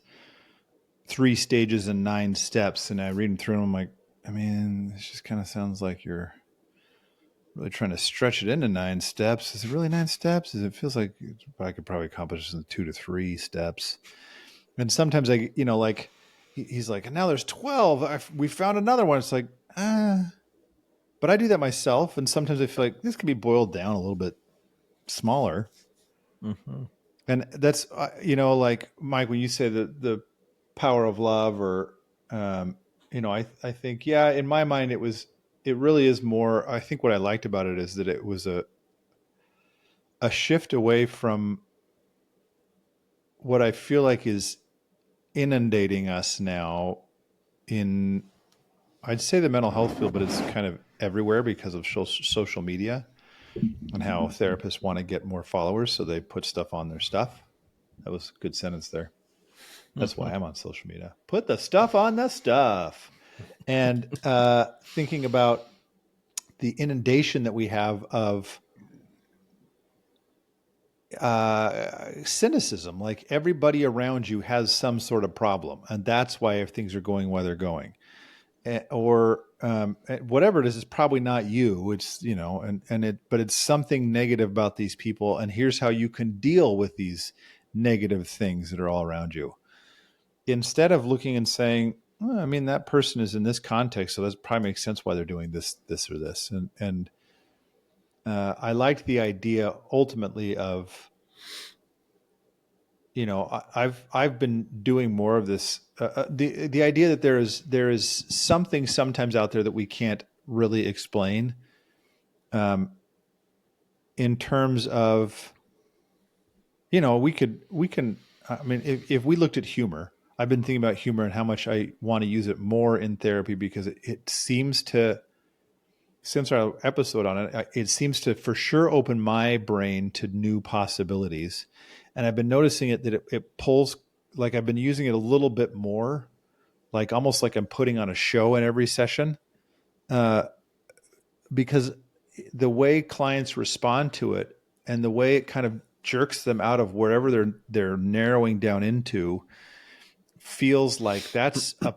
3 stages and 9 steps. And I read them through and I'm like, I mean, this just kind of sounds like you're really trying to stretch it into 9 steps. Is it really 9 steps? It feels like I could probably accomplish this in 2 to 3 steps. And sometimes like he's like, and now there's 12. We found another one. It's like, but I do that myself. And sometimes I feel like this could be boiled down a little bit smaller. Mm-hmm. And that's, like Mike, when you say the power of love, or, I think, yeah, in my mind, it really is more, I think what I liked about it is that it was a shift away from what I feel like is inundating us now in, I'd say, the mental health field, but it's kind of everywhere because of social media and how therapists want to get more followers. So they put stuff on their stuff. That was a good sentence there. That's why I'm on social media. Put the stuff on the stuff. And thinking about the inundation that we have of cynicism, like everybody around you has some sort of problem. And that's why if things are going where they're going. Or whatever it is, it's probably not you. It's, but it's something negative about these people. And here's how you can deal with these negative things that are all around you. Instead of looking and saying, I mean, that person is in this context, so that probably makes sense why they're doing this, or this. And I liked the idea ultimately of, I've been doing more of this. The idea that there is something sometimes out there that we can't really explain, in terms of, we can. I mean, if we looked at humor, I've been thinking about humor and how much I want to use it more in therapy because it seems to, since our episode on it, it seems to for sure open my brain to new possibilities. And I've been noticing that it pulls, like I've been using it a little bit more, like almost like I'm putting on a show in every session, because the way clients respond to it and the way it kind of jerks them out of wherever they're narrowing down into feels like that's a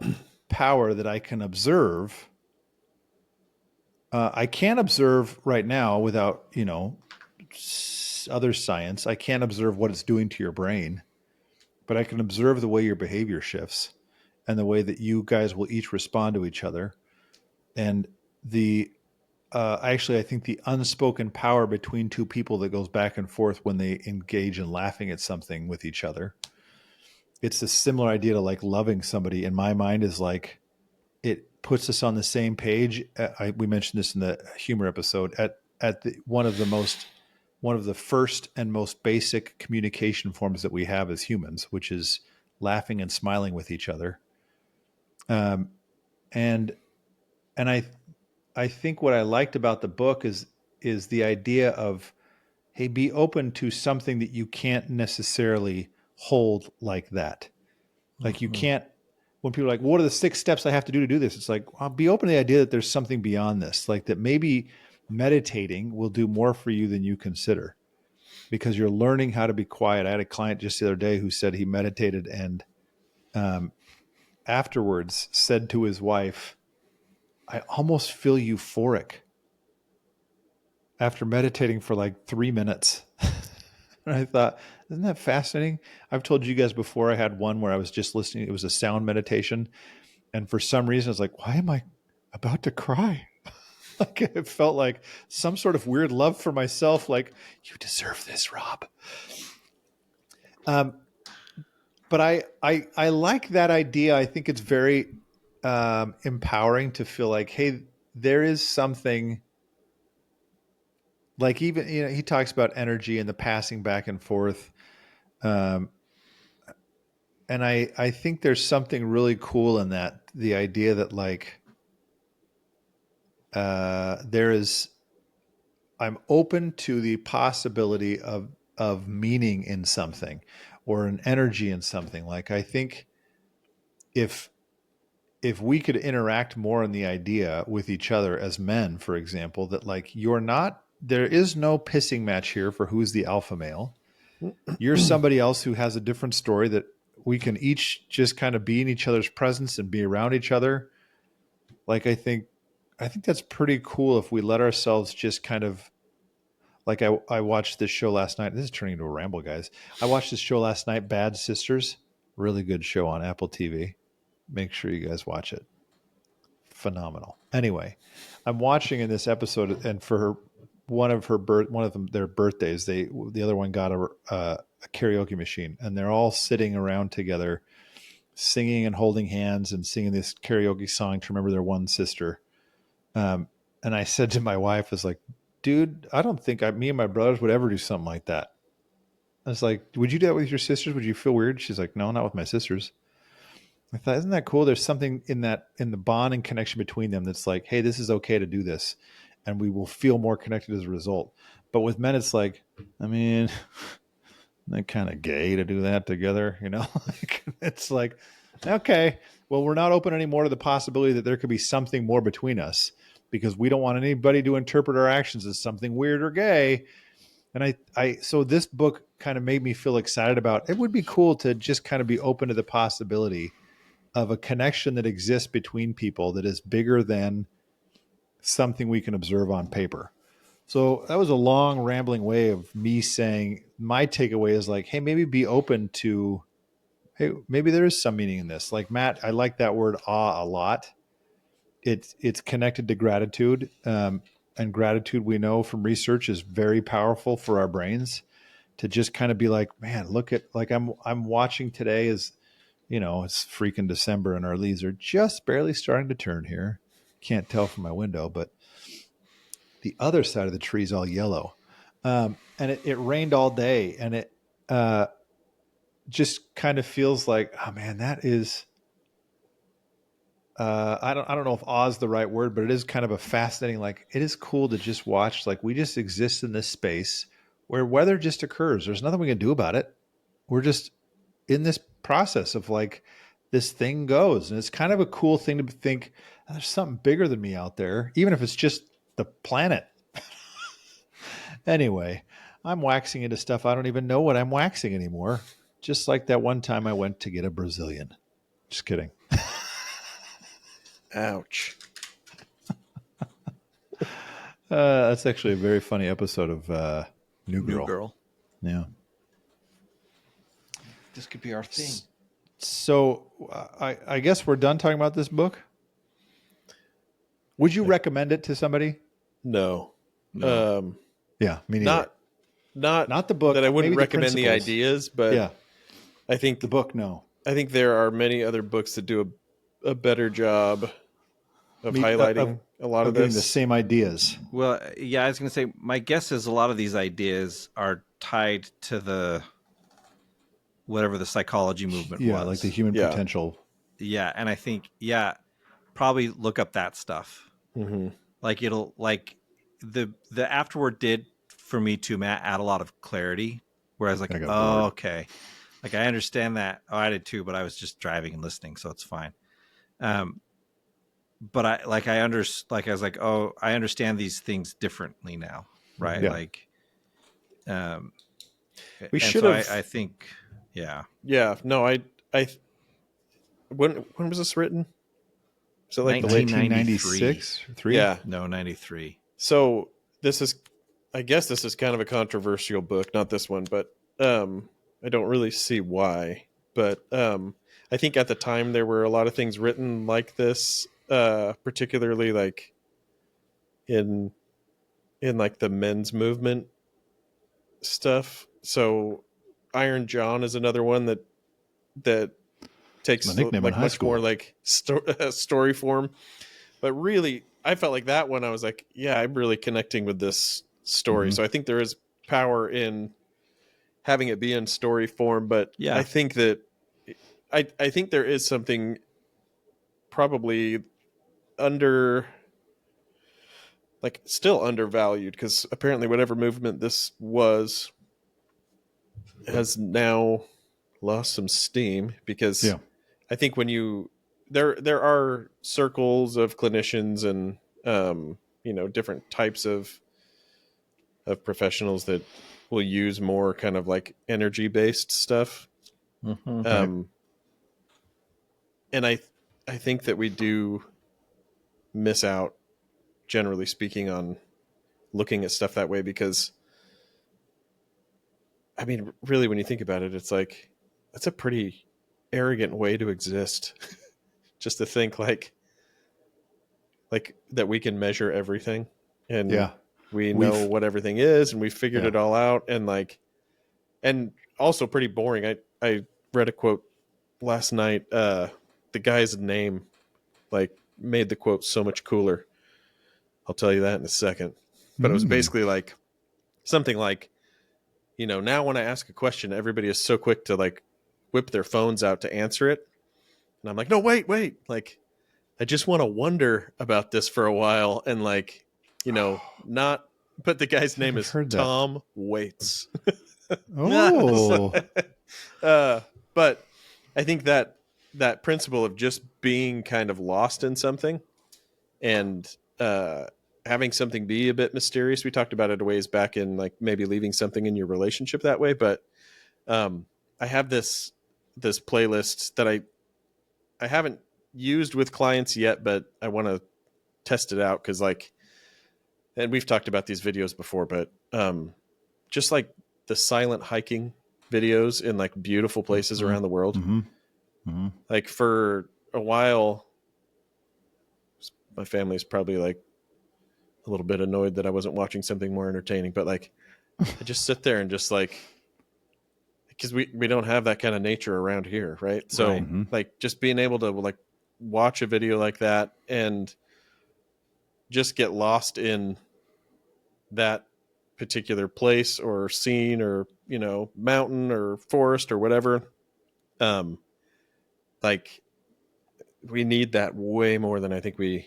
power that I can observe. I can't observe right now without, other science. I can't observe what it's doing to your brain, but I can observe the way your behavior shifts and the way that you guys will each respond to each other. And I think the unspoken power between two people that goes back and forth when they engage in laughing at something with each other. It's a similar idea to like loving somebody in my mind is like, it puts us on the same page. We mentioned this in the humor episode at one of the first and most basic communication forms that we have as humans, which is laughing and smiling with each other. And I think what I liked about the book is the idea of, hey, be open to something that you can't necessarily hold like that. Like you can't when people are like, what are the 6 steps I have to do this? It's like, well, be open to the idea that there's something beyond this, like that maybe meditating will do more for you than you consider because you're learning how to be quiet. I had a client just the other day who said he meditated and afterwards said to his wife, I almost feel euphoric after meditating for like 3 minutes. And I thought, isn't that fascinating? I've told you guys before, I had one where I was just listening. It was a sound meditation. And for some reason, I was like, why am I about to cry? Like it felt like some sort of weird love for myself. Like, you deserve this, Rob. But I like that idea. I think it's very empowering to feel like, hey, there is something like even, he talks about energy and the passing back and forth. And I think there's something really cool in that. The idea that like, I'm open to the possibility of meaning in something or an energy in something. Like, I think if we could interact more in the idea with each other as men, for example, that like there is no pissing match here for who's the alpha male. You're somebody else who has a different story that we can each just kind of be in each other's presence and be around each other. Like, I think that's pretty cool if we let ourselves just kind of like, I watched this show last night. This is turning into a ramble, guys. I watched this show last night, Bad Sisters. Really good show on Apple TV. Make sure you guys watch it. Phenomenal. Anyway, I'm watching in this episode, and for one of them, their birthdays, the other one got a karaoke machine, and they're all sitting around together, singing and holding hands and singing this karaoke song to remember their one sister. And I said to my wife, I was like, dude, I don't think me and my brothers would ever do something like that. I was like, would you do that with your sisters? Would you feel weird? She's like, no, not with my sisters. I thought, isn't that cool? There's something in the bond and connection between them that's like, hey, this is okay to do this. And we will feel more connected as a result. But with men, it's like, I mean, isn't that kind of gay to do that together? It's like, okay, well, we're not open anymore to the possibility that there could be something more between us because we don't want anybody to interpret our actions as something weird or gay. And so this book kind of made me feel excited about, it would be cool to just kind of be open to the possibility of a connection that exists between people that is bigger than something we can observe on paper. So that was a long rambling way of me saying my takeaway is like, hey, maybe be open to, hey, maybe there is some meaning in this. Like, Matt, I like that word awe a lot. It's connected to gratitude. And gratitude, we know from research, is very powerful for our brains to just kind of be like, man, look at, like, I'm watching today is, it's freaking December and our leaves are just barely starting to turn here. Can't tell from my window, but the other side of the tree is all yellow. And it rained all day, and it just kind of feels like, oh man, that is, I don't know if awe is the right word, but it is kind of a fascinating, like, it is cool to just watch, like, we just exist in this space where weather just occurs. There's nothing we can do about it. We're just in this process of like, this thing goes, and it's kind of a cool thing to think, oh, there's something bigger than me out there, even if it's just the planet. Anyway, I'm waxing into stuff I don't even know what I'm waxing anymore. Just like that one time I went to get a Brazilian. Just kidding. Ouch. That's actually a very funny episode of New Girl. Yeah. This could be our thing. So I guess we're done talking about this book. Would you recommend it to somebody? No. Yeah, me neither. Not the book. That I wouldn't maybe recommend the ideas, but yeah, I think the book. No, I think there are many other books that do a better job of highlighting a lot of getting this. the same ideas. Well, yeah, I was going to say, my guess is a lot of these ideas are tied to the whatever the psychology movement was. Like the human potential. Yeah, and I think, probably look up that stuff. Mm-hmm. Like it'll, like the afterward did for me too, Matt, add a lot of clarity. Whereas like, I got bored. okay. Like I understand that. Oh, I did too, but I was just driving and listening, so it's fine. But I was like, oh, I understand these things differently now, right? Yeah. Like, um, We and should so have. I think, yeah, Yeah. No. I. When was this written? So like the late. 1993. 1996 3. Yeah. No, 93. So this is, I guess this is kind of a controversial book. Not this one, but I don't really see why. But I think at the time there were a lot of things written like this, particularly like in like the men's movement stuff. So Iron John is another one that My takes nickname in like high much more school. like story form. But really, I felt like that one. I was like, yeah, I'm really connecting with this story. Mhm. So I think there is power in having it be in story form. But Yeah. I think that I think there is something probably under, like still undervalued, because apparently whatever movement this was has now lost some steam, because Yeah. I think when you there are circles of clinicians and different types of professionals that will use more kind of like energy based stuff. Mm-hmm. Um, and I think that we do miss out, generally speaking, on looking at stuff that way, because I mean, really, when you think about it, it's like that's a pretty arrogant way to exist. Just to think like that we can measure everything, and Yeah. we know We've what everything is, and we figured Yeah. it all out, and also pretty boring. I read a quote last night. The guy's name like made the quote so much cooler. I'll tell you that in a second. But it was basically like something like, now when I ask a question, everybody is so quick to like whip their phones out to answer it. And I'm like, no, wait. Like, I just want to wonder about this for a while, and like, not. But the guy's name I've is heard that. Tom Waits. Oh. But I think that principle of just being kind of lost in something, and having something be a bit mysterious. We talked about it a ways back in like maybe leaving something in your relationship that way. But I have this playlist that I haven't used with clients yet, but I want to test it out, because like, and we've talked about these videos before, but just like the silent hiking videos in like beautiful places around the world. Mm-hmm. Mm-hmm. Like for a while, my family's probably like a little bit annoyed that I wasn't watching something more entertaining, but like I just sit there and just like, because we don't have that kind of nature around here, right? So Right. Mm-hmm. like just being able to like watch a video like that and just get lost in that particular place or scene, or mountain or forest or whatever, um like we need that way more than I think we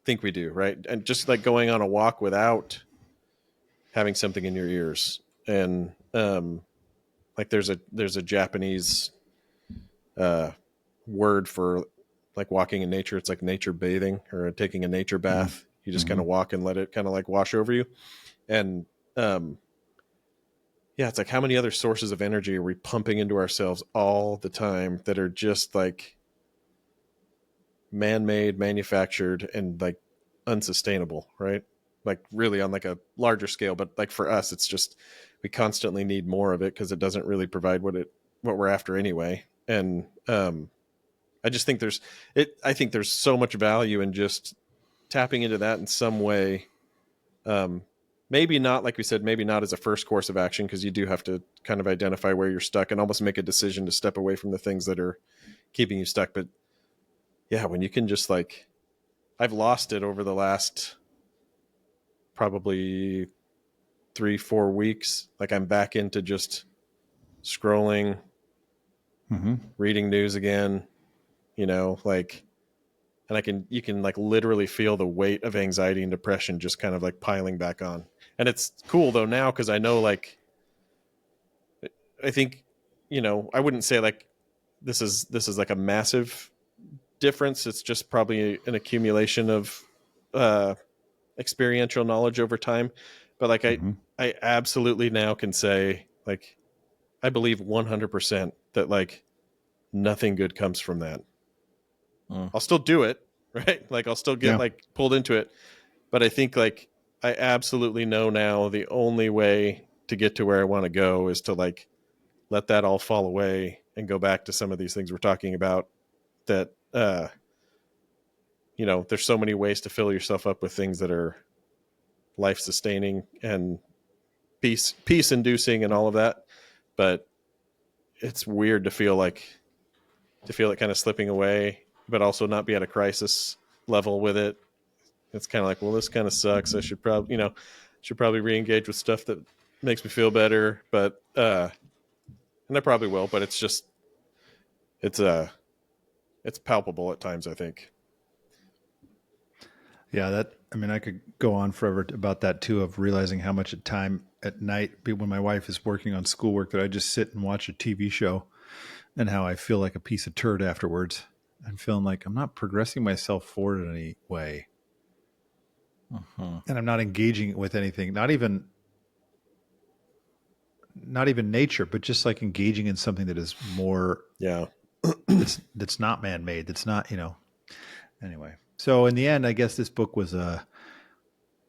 do, right? And just like going on a walk without having something in your ears. And like there's a Japanese word for like walking in nature. It's like nature bathing, or taking a nature bath. You just kind of walk and let it kind of like wash over you. And yeah, it's like, how many other sources of energy are we pumping into ourselves all the time that are just like man-made, manufactured, and like unsustainable, right? Like really on like a larger scale. But like for us, it's just we constantly need more of it, because it doesn't really provide what we're after anyway. And I just think I think there's so much value in just tapping into that in some way. Maybe not, like we said, maybe not as a first course of action, because you do have to kind of identify where you're stuck and almost make a decision to step away from the things that are keeping you stuck. But yeah, when you can just like, I've lost it over the last probably 3-4 weeks. Like I'm back into just scrolling, reading news again, like, and you can like literally feel the weight of anxiety and depression just kind of like piling back on. And it's cool though now, because I know, like, I think I wouldn't say like this is like a massive difference. It's just probably an accumulation of experiential knowledge over time. But like I absolutely now can say, like, I believe 100% that like nothing good comes from that. I'll still do it, right? Like I'll still get like pulled into it. But I think like I absolutely know now the only way to get to where I want to go is to like let that all fall away and go back to some of these things we're talking about that there's so many ways to fill yourself up with things that are life sustaining and peace inducing and all of that. But it's weird to feel it kind of slipping away, but also not be at a crisis level with it. It's kind of like, well, this kind of sucks. I should probably re-engage with stuff that makes me feel better. But, and I probably will, but it's just, it's palpable at times, I think. Yeah, I could go on forever about that too, of realizing how much time at night when my wife is working on schoolwork that I just sit and watch a TV show, and how I feel like a piece of turd afterwards. I'm feeling like I'm not progressing myself forward in any way. And I'm not engaging with anything, not even nature, but just like engaging in something that is more, that's not man-made. That's not, anyway. So in the end, I guess this book was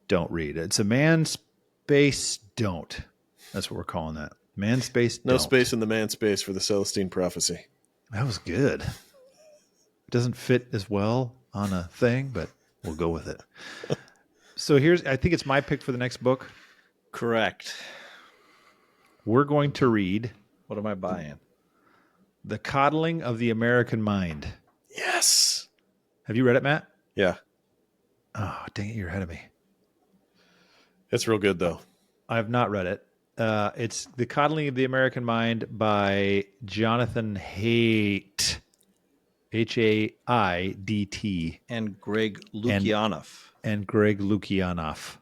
don't read. It's a Manspace don't. That's what we're calling that. Manspace don't. No space in the Manspace for the Celestine Prophecy. That was good. It doesn't fit as well on a thing, but we'll go with it. So I think it's my pick for the next book. Correct. We're going to read. What am I buying? The Coddling of the American Mind. Yes. Have you read it, Matt? Yeah. Oh, dang it. You're ahead of me. It's real good, though. I have not read it. It's The Coddling of the American Mind by Jonathan Haidt. Haidt. And Greg Lukianoff. And Greg Lukianoff.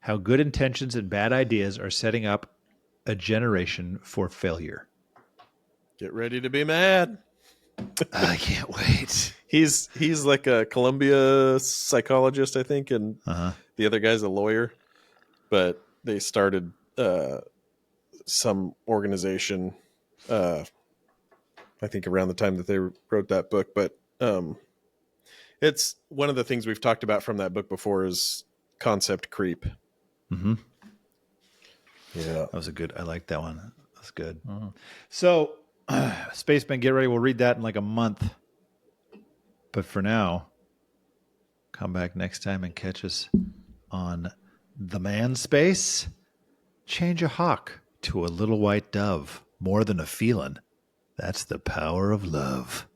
How good intentions and bad ideas are setting up a generation for failure. Get ready to be mad. I can't wait. He's like a Columbia psychologist, I think, and the other guy's a lawyer. But they started some organization, I think, around the time that they wrote that book. But it's one of the things we've talked about from that book before is concept creep. Mm-hmm. Yeah, that was I liked that one. That's good. Mm-hmm. So, Spacemen, get ready. We'll read that in like a month. But for now, come back next time and catch us on The Manspace. Change a hawk to a little white dove. More than a feeling. That's the power of love.